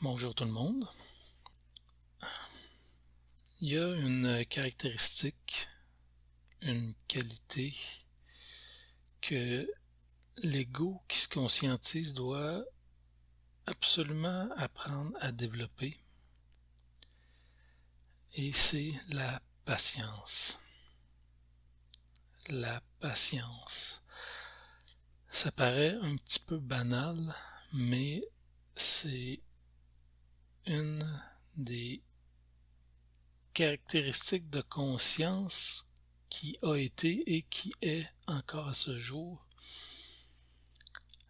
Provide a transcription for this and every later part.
Bonjour tout le monde. Il y a une caractéristique, une qualité que l'ego qui se conscientise doit absolument apprendre à développer, et c'est la patience. La patience. Ça paraît un petit peu banal, mais c'est une des caractéristiques de conscience qui a été et qui est encore à ce jour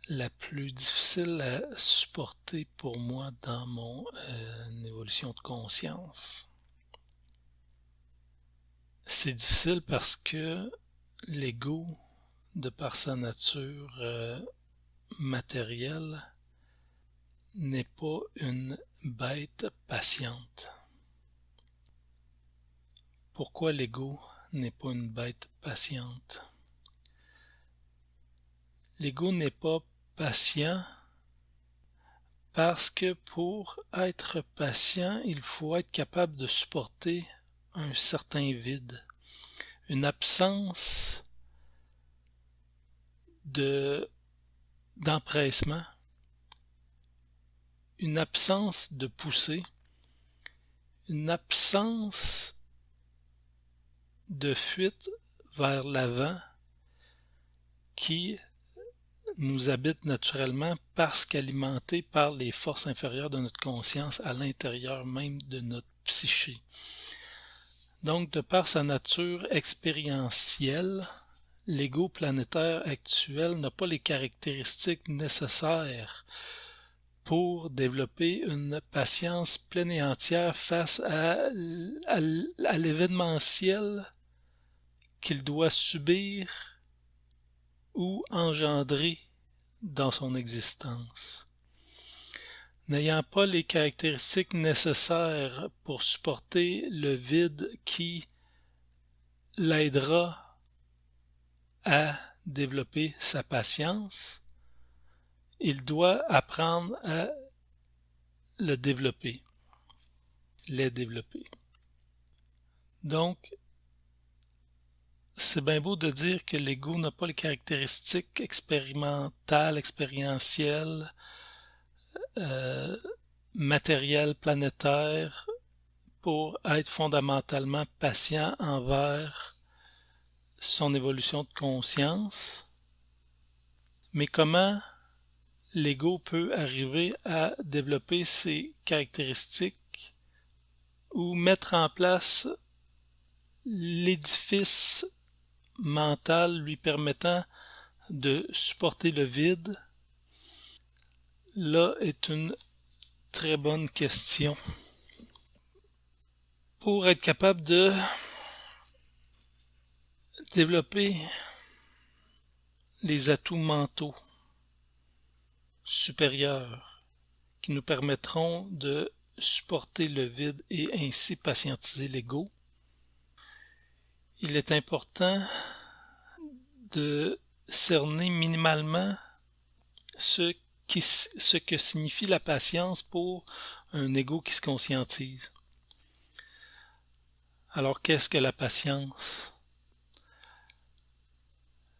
la plus difficile à supporter pour moi dans mon évolution de conscience. C'est difficile parce que l'ego, de par sa nature matérielle, n'est pas une bête patiente. Pourquoi l'ego n'est pas une bête patiente? L'ego n'est pas patient parce que pour être patient, il faut être capable de supporter un certain vide, une absence d'empressement, une absence de poussée, une absence de fuite vers l'avant qui nous habite naturellement parce qu'alimenté par les forces inférieures de notre conscience à l'intérieur même de notre psyché. Donc, de par sa nature expérientielle, l'ego planétaire actuel n'a pas les caractéristiques nécessaires pour développer une patience pleine et entière face à l'événementiel qu'il doit subir ou engendrer dans son existence. N'ayant pas les caractéristiques nécessaires pour supporter le vide qui l'aidera à développer sa patience, il doit apprendre à le développer, les développer. Donc, c'est bien beau de dire que l'ego n'a pas les caractéristiques expérimentales, expérientielles, matérielles, planétaires, pour être fondamentalement patient envers son évolution de conscience. Mais comment l'ego peut arriver à développer ses caractéristiques ou mettre en place l'édifice mental lui permettant de supporter le vide? Là est une très bonne question. Pour être capable de développer les atouts mentaux supérieurs qui nous permettront de supporter le vide et ainsi patientiser l'ego, il est important de cerner minimalement ce que signifie la patience pour un ego qui se conscientise. Alors, qu'est-ce que la patience?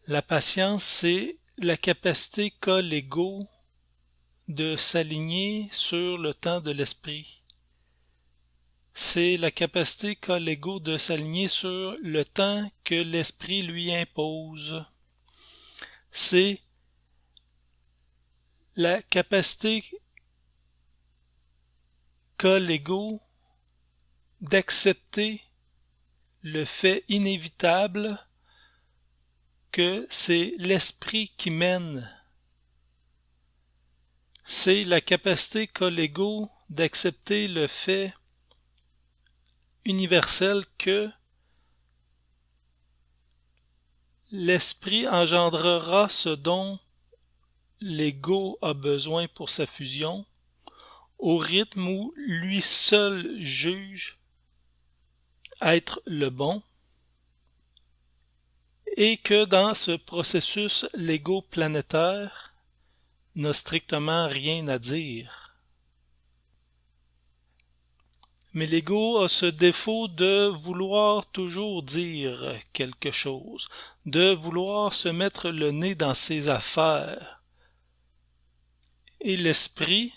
La patience, c'est la capacité qu'a l'ego de s'aligner sur le temps de l'esprit. C'est la capacité qu'a l'ego de s'aligner sur le temps que l'esprit lui impose. C'est la capacité qu'a l'ego d'accepter le fait inévitable que c'est l'esprit qui mène. C'est la capacité qu'a l'ego d'accepter le fait universel que l'esprit engendrera ce dont l'ego a besoin pour sa fusion, au rythme où lui seul juge être le bon, et que dans ce processus, l'ego planétaire n'a strictement rien à dire. Mais l'ego a ce défaut de vouloir toujours dire quelque chose, de vouloir se mettre le nez dans ses affaires. Et l'esprit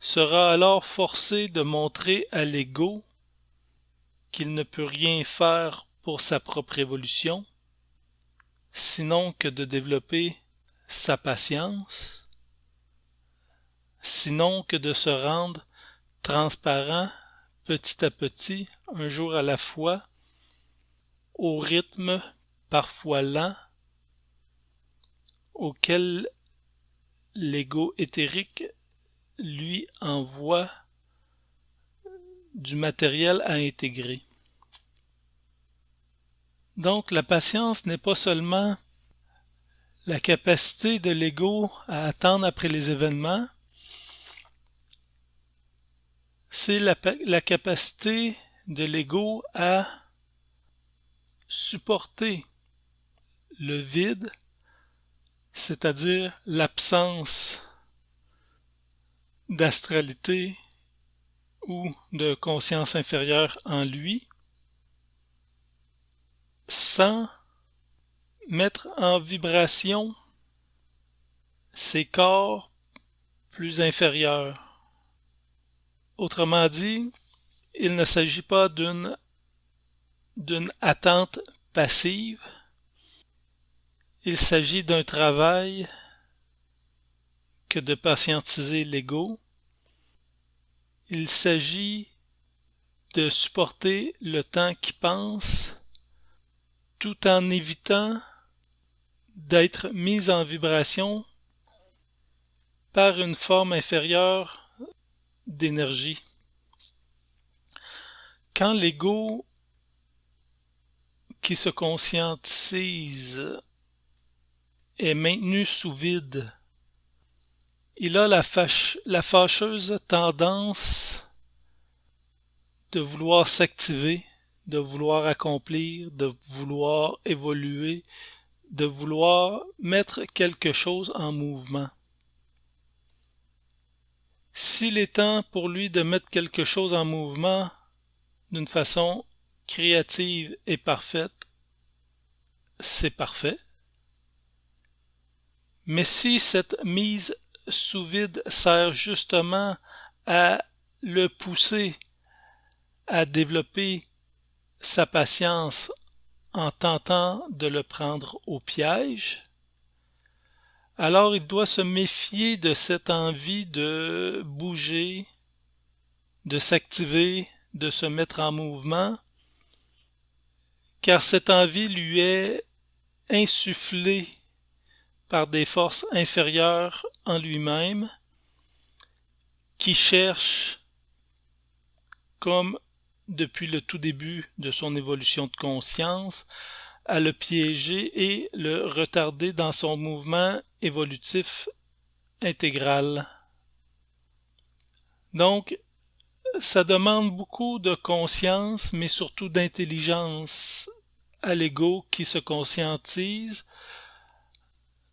sera alors forcé de montrer à l'ego qu'il ne peut rien faire pour sa propre évolution, sinon que de développer sa patience, sinon que de se rendre transparent petit à petit, un jour à la fois, au rythme parfois lent auquel l'ego éthérique lui envoie du matériel à intégrer. Donc la patience n'est pas seulement la capacité de l'ego à attendre après les événements, c'est la capacité de l'ego à supporter le vide, c'est-à-dire l'absence d'astralité ou de conscience inférieure en lui, sans mettre en vibration ses corps plus inférieurs. Autrement dit, il ne s'agit pas d'une attente passive, il s'agit d'un travail que de patientiser l'ego. Il s'agit de supporter le temps qui pense tout en évitant d'être mis en vibration par une forme inférieure d'énergie. Quand l'ego qui se conscientise est maintenu sous vide, il a la fâcheuse tendance de vouloir s'activer, de vouloir accomplir, de vouloir évoluer, de vouloir mettre quelque chose en mouvement. S'il est temps pour lui de mettre quelque chose en mouvement d'une façon créative et parfaite, c'est parfait. Mais si cette mise sous vide sert justement à le pousser à développer sa patience en tentant de le prendre au piège, alors il doit se méfier de cette envie de bouger, de s'activer, de se mettre en mouvement, car cette envie lui est insufflée par des forces inférieures en lui-même qui cherchent, comme depuis le tout début de son évolution de conscience, à le piéger et le retarder dans son mouvement évolutif intégral. Donc, ça demande beaucoup de conscience, mais surtout d'intelligence à l'ego qui se conscientise,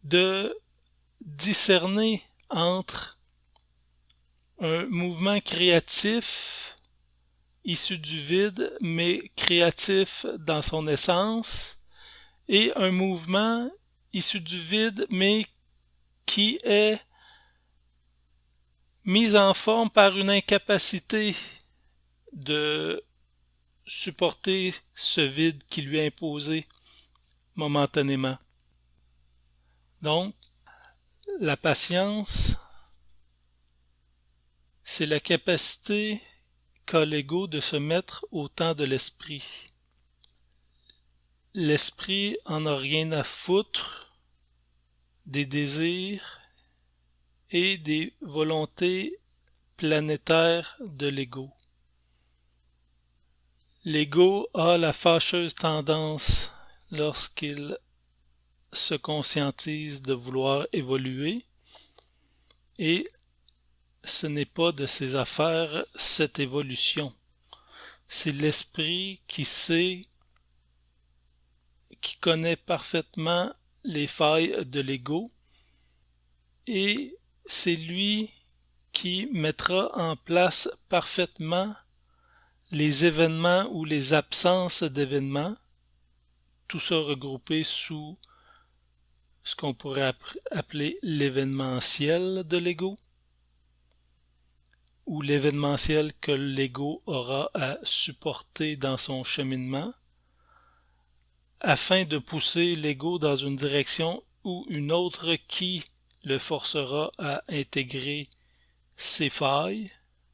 de discerner entre un mouvement créatif issu du vide, mais créatif dans son essence, et un mouvement issu du vide, mais qui est mis en forme par une incapacité de supporter ce vide qui lui est imposé momentanément. Donc, la patience, c'est la capacité qu'a l'ego de se mettre au temps de l'esprit. L'esprit en a rien à foutre des désirs et des volontés planétaires de l'ego. L'ego a la fâcheuse tendance, lorsqu'il se conscientise, de vouloir évoluer, et ce n'est pas de ses affaires cette évolution. C'est l'esprit qui sait, qui connaît parfaitement les failles de l'ego, et c'est lui qui mettra en place parfaitement les événements ou les absences d'événements, tout ça regroupé sous ce qu'on pourrait appeler l'événementiel de l'ego, ou l'événementiel que l'ego aura à supporter dans son cheminement, afin de pousser l'ego dans une direction ou une autre qui le forcera à intégrer ses failles,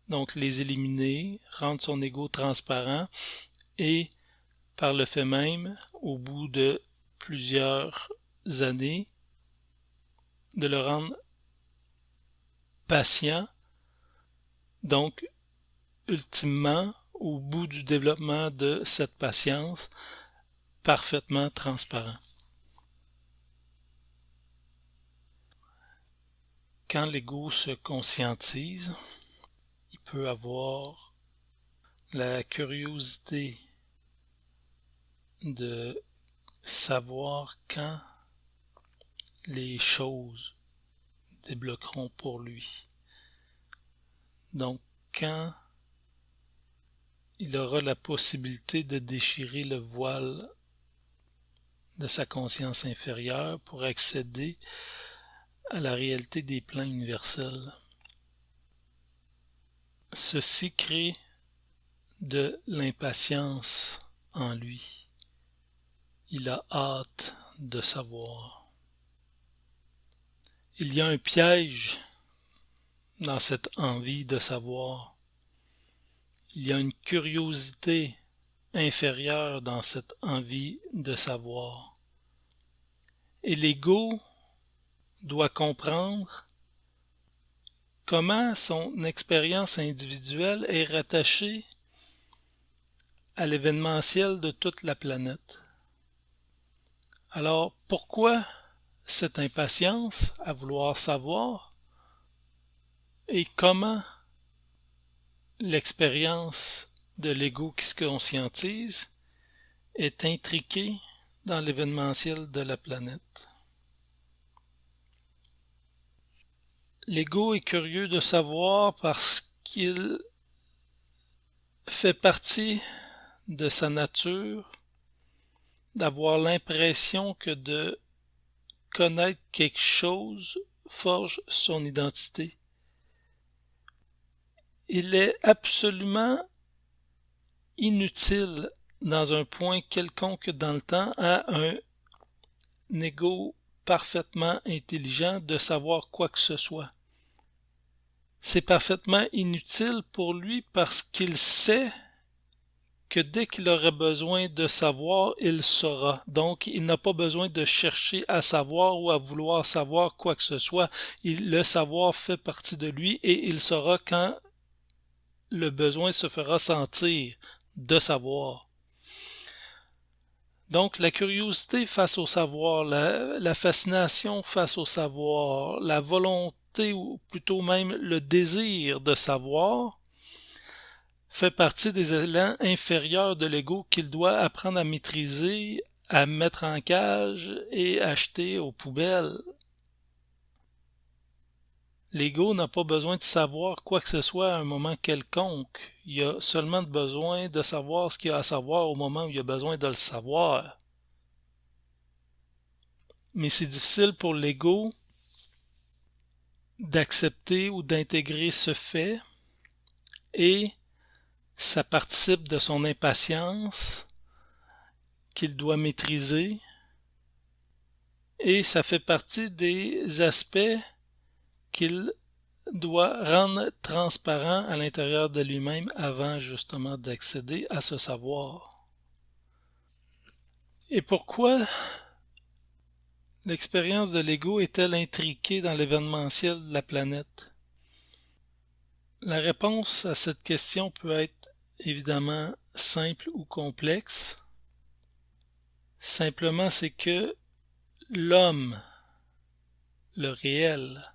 donc les éliminer, rendre son ego transparent et, par le fait même, au bout de plusieurs années, de le rendre patient, donc ultimement, au bout du développement de cette patience, parfaitement transparent. Quand l'ego se conscientise, il peut avoir la curiosité de savoir quand les choses débloqueront pour lui. Donc, quand il aura la possibilité de déchirer le voile de sa conscience inférieure pour accéder à la réalité des plans universels. Ceci crée de l'impatience en lui. Il a hâte de savoir. Il y a un piège dans cette envie de savoir. Il y a une curiosité inférieure dans cette envie de savoir. Et l'ego doit comprendre comment son expérience individuelle est rattachée à l'événementiel de toute la planète. Alors, pourquoi cette impatience à vouloir savoir et comment l'expérience de l'ego qui se conscientise est intriquée dans l'événementiel de la planète? L'ego est curieux de savoir parce qu'il fait partie de sa nature d'avoir l'impression que de connaître quelque chose forge son identité. Il est absolument inutile dans un point quelconque dans le temps à un ego parfaitement intelligent de savoir quoi que ce soit. C'est parfaitement inutile pour lui parce qu'il sait que dès qu'il aurait besoin de savoir, il saura. Donc, il n'a pas besoin de chercher à savoir ou à vouloir savoir quoi que ce soit. Le savoir fait partie de lui et il saura quand le besoin se fera sentir de savoir. Donc, la curiosité face au savoir, la fascination face au savoir, la volonté ou plutôt même le désir de savoir fait partie des élans inférieurs de l'ego qu'il doit apprendre à maîtriser, à mettre en cage et acheter aux poubelles. L'ego n'a pas besoin de savoir quoi que ce soit à un moment quelconque. Il a seulement besoin de savoir ce qu'il a à savoir au moment où il a besoin de le savoir. Mais c'est difficile pour l'ego d'accepter ou d'intégrer ce fait et ça participe de son impatience qu'il doit maîtriser et ça fait partie des aspects qu'il doit rendre transparent à l'intérieur de lui-même avant justement d'accéder à ce savoir. Et pourquoi l'expérience de l'ego est-elle intriquée dans l'événementiel de la planète? La réponse à cette question peut être évidemment simple ou complexe. Simplement, c'est que l'homme, le réel,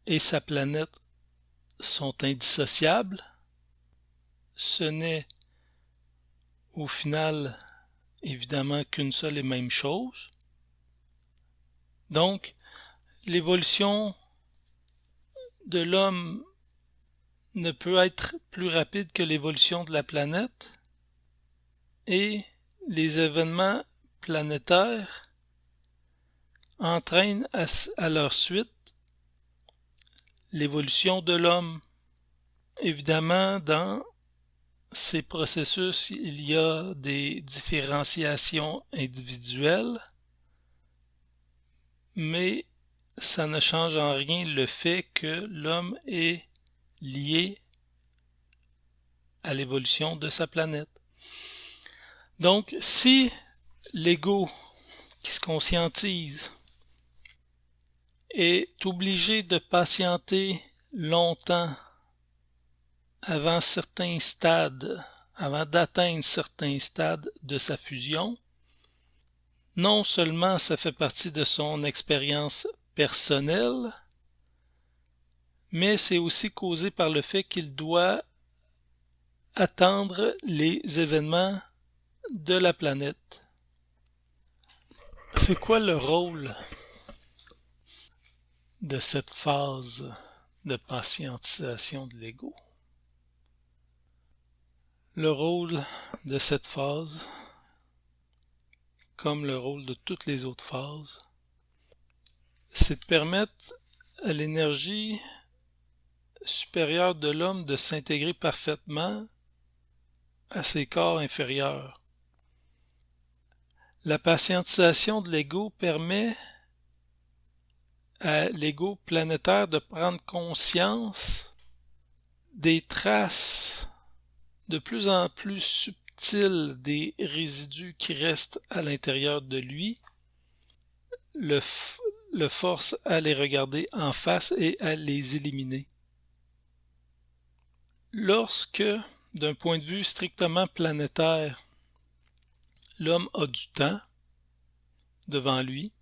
et sa planète sont indissociables. Ce n'est au final évidemment qu'une seule et même chose. Donc, l'évolution de l'homme ne peut être plus rapide que l'évolution de la planète et les événements planétaires entraînent à leur suite l'évolution de l'homme. Évidemment, dans ces processus, il y a des différenciations individuelles, mais ça ne change en rien le fait que l'homme est lié à l'évolution de sa planète. Donc, si l'ego qui se conscientise est obligé de patienter longtemps avant d'atteindre certains stades de sa fusion, non seulement ça fait partie de son expérience personnelle, mais c'est aussi causé par le fait qu'il doit attendre les événements de la planète. C'est quoi le rôle de cette phase de patientisation de l'ego? Le rôle de cette phase, comme le rôle de toutes les autres phases, c'est de permettre à l'énergie supérieure de l'homme de s'intégrer parfaitement à ses corps inférieurs. La patientisation de l'ego permet à l'ego planétaire de prendre conscience des traces de plus en plus subtiles des résidus qui restent à l'intérieur de lui, le force à les regarder en face et à les éliminer. Lorsque, d'un point de vue strictement planétaire, l'homme a du temps devant lui,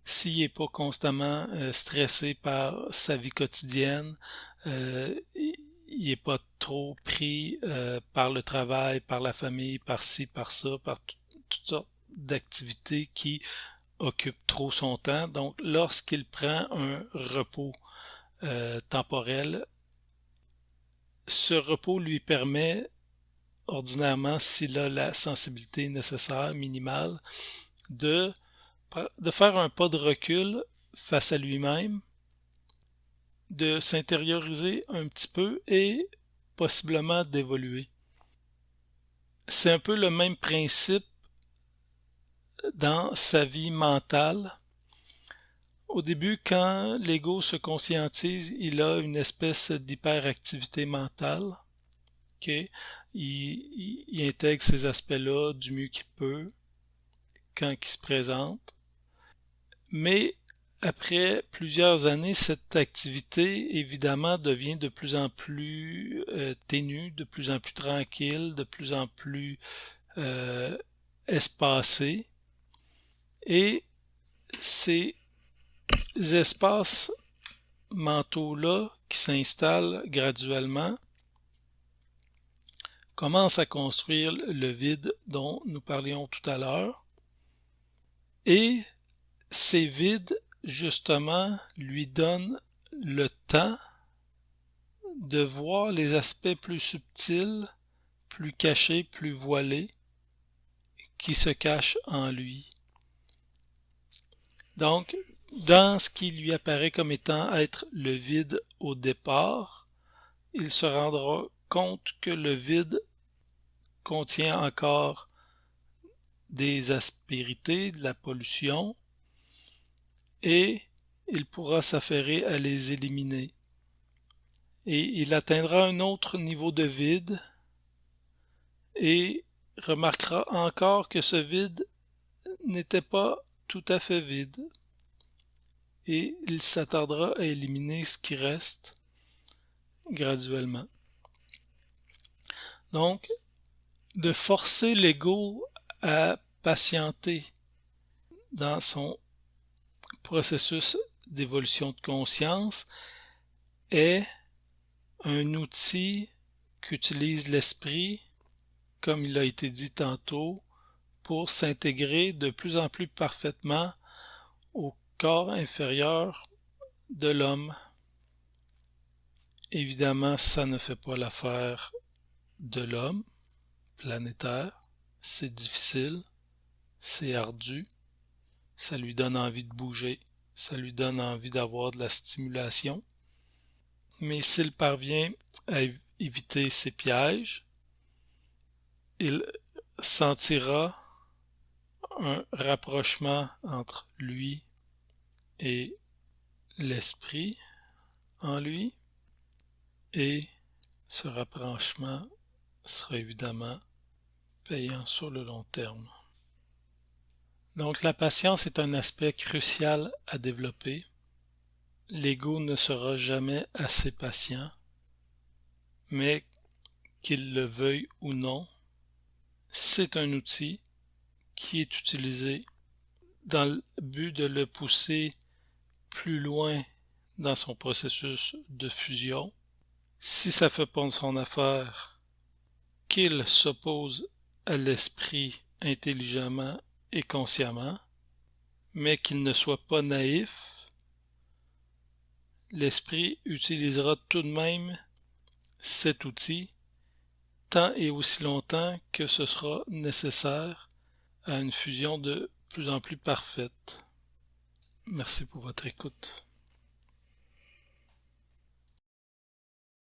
s'il n'est pas constamment stressé par sa vie quotidienne, il n'est pas trop pris par le travail, par la famille, par ci, par ça, par toutes sortes d'activités qui occupent trop son temps. Donc, lorsqu'il prend un repos temporel, ce repos lui permet, ordinairement, s'il a la sensibilité nécessaire, minimale, de faire un pas de recul face à lui-même, de s'intérioriser un petit peu et possiblement d'évoluer. C'est un peu le même principe dans sa vie mentale. Au début, quand l'ego se conscientise, il a une espèce d'hyperactivité mentale. Okay? Il intègre ces aspects-là du mieux qu'il peut quand il se présente. Mais après plusieurs années, cette activité, évidemment, devient de plus en plus ténue, de plus en plus tranquille, de plus en plus espacée. Et ces espaces mentaux-là qui s'installent graduellement commencent à construire le vide dont nous parlions tout à l'heure. Et ces vides, justement, lui donnent le temps de voir les aspects plus subtils, plus cachés, plus voilés, qui se cachent en lui. Donc, dans ce qui lui apparaît comme étant être le vide au départ, il se rendra compte que le vide contient encore des aspérités, de la pollution, et il pourra s'affairer à les éliminer. Et il atteindra un autre niveau de vide et remarquera encore que ce vide n'était pas tout à fait vide. Et il s'attardera à éliminer ce qui reste graduellement. Donc, de forcer l'ego à patienter dans son processus d'évolution de conscience est un outil qu'utilise l'esprit, comme il a été dit tantôt, pour s'intégrer de plus en plus parfaitement au corps inférieur de l'homme. Évidemment, ça ne fait pas l'affaire de l'homme planétaire. C'est difficile, c'est ardu, ça lui donne envie de bouger, ça lui donne envie d'avoir de la stimulation. Mais s'il parvient à éviter ces pièges, il sentira un rapprochement entre lui et l'esprit en lui, et ce rapprochement sera évidemment payant sur le long terme. Donc la patience est un aspect crucial à développer. L'ego ne sera jamais assez patient, mais qu'il le veuille ou non, c'est un outil qui est utilisé dans le but de le pousser plus loin dans son processus de fusion. Si ça fait pas son affaire, qu'il s'oppose à l'esprit intelligemment et consciemment, mais qu'il ne soit pas naïf, l'esprit utilisera tout de même cet outil tant et aussi longtemps que ce sera nécessaire à une fusion de plus en plus parfaite. Merci pour votre écoute.